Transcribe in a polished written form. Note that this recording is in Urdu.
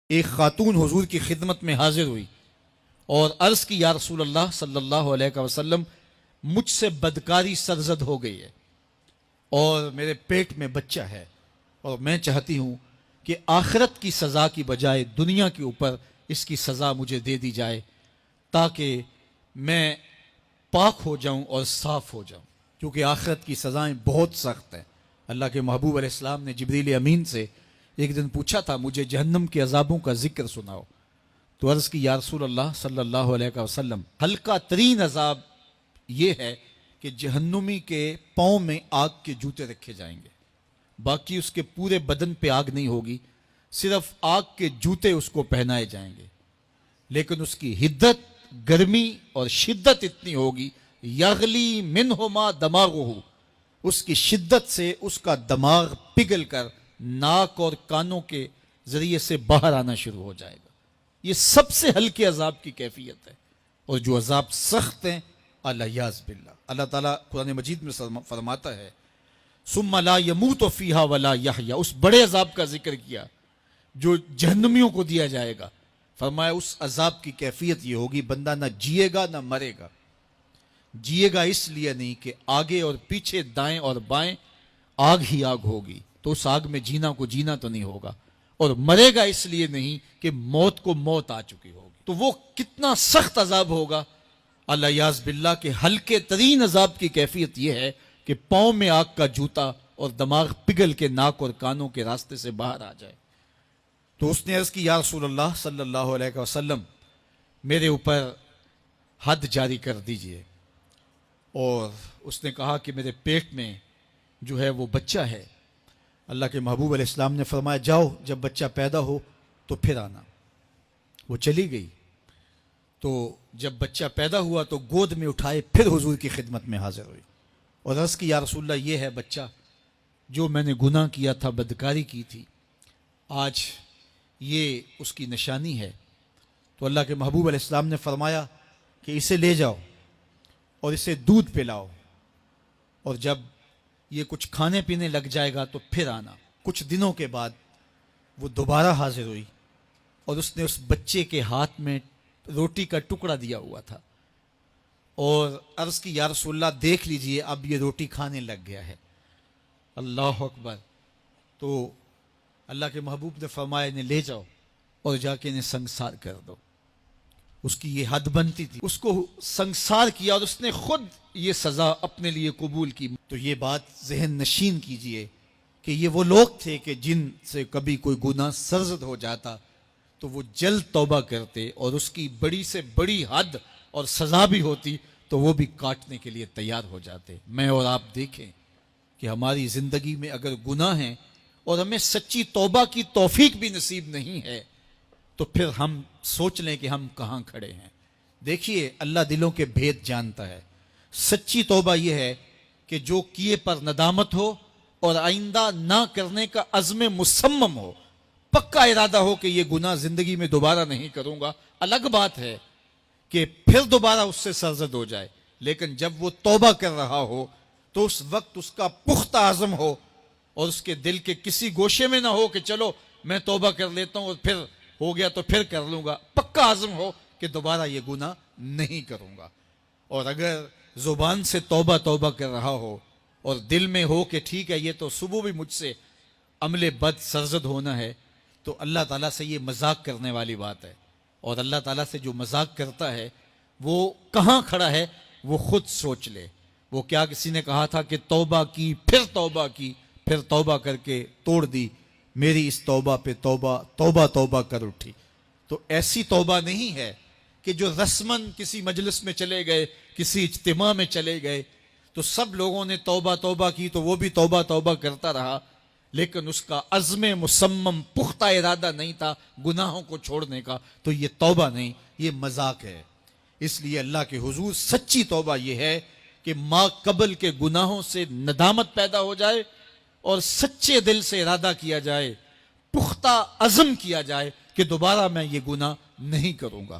ایک خاتون حضور کی خدمت میں حاضر ہوئی اور عرض کی یا رسول اللہ صلی اللہ علیہ وسلم مجھ سے بدکاری سرزد ہو گئی ہے اور میرے پیٹ میں بچہ ہے اور میں چاہتی ہوں کہ آخرت کی سزا کی بجائے دنیا کے اوپر اس کی سزا مجھے دے دی جائے تاکہ میں پاک ہو جاؤں اور صاف ہو جاؤں، کیونکہ آخرت کی سزائیں بہت سخت ہیں۔ اللہ کے محبوب علیہ السلام نے جبریل امین سے ایک دن پوچھا تھا مجھے جہنم کے عذابوں کا ذکر سناؤ، تو عرض کی یا رسول اللہ صلی اللہ علیہ وسلم ہلکا ترین عذاب یہ ہے کہ جہنمی کے پاؤں میں آگ کے جوتے رکھے جائیں گے، باقی اس کے پورے بدن پہ آگ نہیں ہوگی، صرف آگ کے جوتے اس کو پہنائے جائیں گے، لیکن اس کی حدت، گرمی اور شدت اتنی ہوگی یغلی منہما دماغہ، اس کی شدت سے اس کا دماغ پگھل کر ناک اور کانوں کے ذریعے سے باہر آنا شروع ہو جائے گا۔ یہ سب سے ہلکے عذاب کی کیفیت ہے، اور جو عذاب سخت ہیں الیاذ باللہ، اللہ تعالیٰ قرآن مجید میں فرماتا ہے ثم لا يموت فیہا ولا یحیا، اس بڑے عذاب کا ذکر کیا جو جہنمیوں کو دیا جائے گا، فرمایا اس عذاب کی کیفیت یہ ہوگی بندہ نہ جیے گا نہ مرے گا۔ جیے گا اس لیے نہیں کہ آگے اور پیچھے دائیں اور بائیں آگ ہی آگ ہوگی، تو اس آگ میں جینا کو جینا تو نہیں ہوگا، اور مرے گا اس لیے نہیں کہ موت کو موت آ چکی ہوگی۔ تو وہ کتنا سخت عذاب ہوگا الیاذ باللہ کہ ہلکے ترین عذاب کی کیفیت یہ ہے کہ پاؤں میں آگ کا جوتا اور دماغ پگھل کے ناک اور کانوں کے راستے سے باہر آ جائے۔ تو اس نے عرض کی یا رسول اللہ صلی اللہ علیہ وسلم میرے اوپر حد جاری کر دیجئے، اور اس نے کہا کہ میرے پیٹ میں جو ہے وہ بچہ ہے۔ اللہ کے محبوب علیہ السلام نے فرمایا جاؤ جب بچہ پیدا ہو تو پھر آنا۔ وہ چلی گئی، تو جب بچہ پیدا ہوا تو گود میں اٹھائے پھر حضور کی خدمت میں حاضر ہوئی اور عرض کی یا رسول اللہ یہ ہے بچہ جو میں نے گناہ کیا تھا، بدکاری کی تھی، آج یہ اس کی نشانی ہے۔ تو اللہ کے محبوب علیہ السلام نے فرمایا کہ اسے لے جاؤ اور اسے دودھ پلاؤ، اور جب یہ کچھ کھانے پینے لگ جائے گا تو پھر آنا۔ کچھ دنوں کے بعد وہ دوبارہ حاضر ہوئی اور اس نے اس بچے کے ہاتھ میں روٹی کا ٹکڑا دیا ہوا تھا، اور عرض کی یا رسول اللہ دیکھ لیجئے اب یہ روٹی کھانے لگ گیا ہے۔ اللہ اکبر۔ تو اللہ کے محبوب نے فرمایا انہیں لے جاؤ اور جا کے انہیں سنگسار کر دو۔ اس کی یہ حد بنتی تھی، اس کو سنگسار کیا اور اس نے خود یہ سزا اپنے لیے قبول کی۔ تو یہ بات ذہن نشین کیجئے کہ یہ وہ لوگ تھے کہ جن سے کبھی کوئی گناہ سرزد ہو جاتا تو وہ جلد توبہ کرتے، اور اس کی بڑی سے بڑی حد اور سزا بھی ہوتی تو وہ بھی کاٹنے کے لیے تیار ہو جاتے۔ میں اور آپ دیکھیں کہ ہماری زندگی میں اگر گناہ ہیں اور ہمیں سچی توبہ کی توفیق بھی نصیب نہیں ہے تو پھر ہم سوچ لیں کہ ہم کہاں کھڑے ہیں۔ دیکھیے اللہ دلوں کے بھید جانتا ہے۔ سچی توبہ یہ ہے کہ جو کیے پر ندامت ہو اور آئندہ نہ کرنے کا عزم مصمم ہو، پکا ارادہ ہو کہ یہ گناہ زندگی میں دوبارہ نہیں کروں گا۔ الگ بات ہے کہ پھر دوبارہ اس سے سرزد ہو جائے، لیکن جب وہ توبہ کر رہا ہو تو اس وقت اس کا پختہ عزم ہو اور اس کے دل کے کسی گوشے میں نہ ہو کہ چلو میں توبہ کر لیتا ہوں اور پھر ہو گیا تو پھر کر لوں گا۔ پکا عزم ہو کہ دوبارہ یہ گناہ نہیں کروں گا۔ اور اگر زبان سے توبہ توبہ کر رہا ہو اور دل میں ہو کہ ٹھیک ہے یہ تو صبح بھی مجھ سے عمل بد سرزد ہونا ہے، تو اللہ تعالیٰ سے یہ مذاق کرنے والی بات ہے، اور اللہ تعالیٰ سے جو مذاق کرتا ہے وہ کہاں کھڑا ہے وہ خود سوچ لے۔ وہ کیا کسی نے کہا تھا کہ توبہ کی پھر توبہ کر کے توڑ دی، میری اس توبہ پہ توبہ توبہ توبہ کر اٹھی۔ تو ایسی توبہ نہیں ہے کہ جو رسماً کسی مجلس میں چلے گئے، کسی اجتماع میں چلے گئے تو سب لوگوں نے توبہ توبہ کی تو وہ بھی توبہ توبہ کرتا رہا، لیکن اس کا عزم مصمم پختہ ارادہ نہیں تھا گناہوں کو چھوڑنے کا، تو یہ توبہ نہیں، یہ مذاق ہے۔ اس لیے اللہ کے حضور سچی توبہ یہ ہے کہ ما قبل کے گناہوں سے ندامت پیدا ہو جائے اور سچے دل سے ارادہ کیا جائے، پختہ عزم کیا جائے کہ دوبارہ میں یہ گناہ نہیں کروں گا۔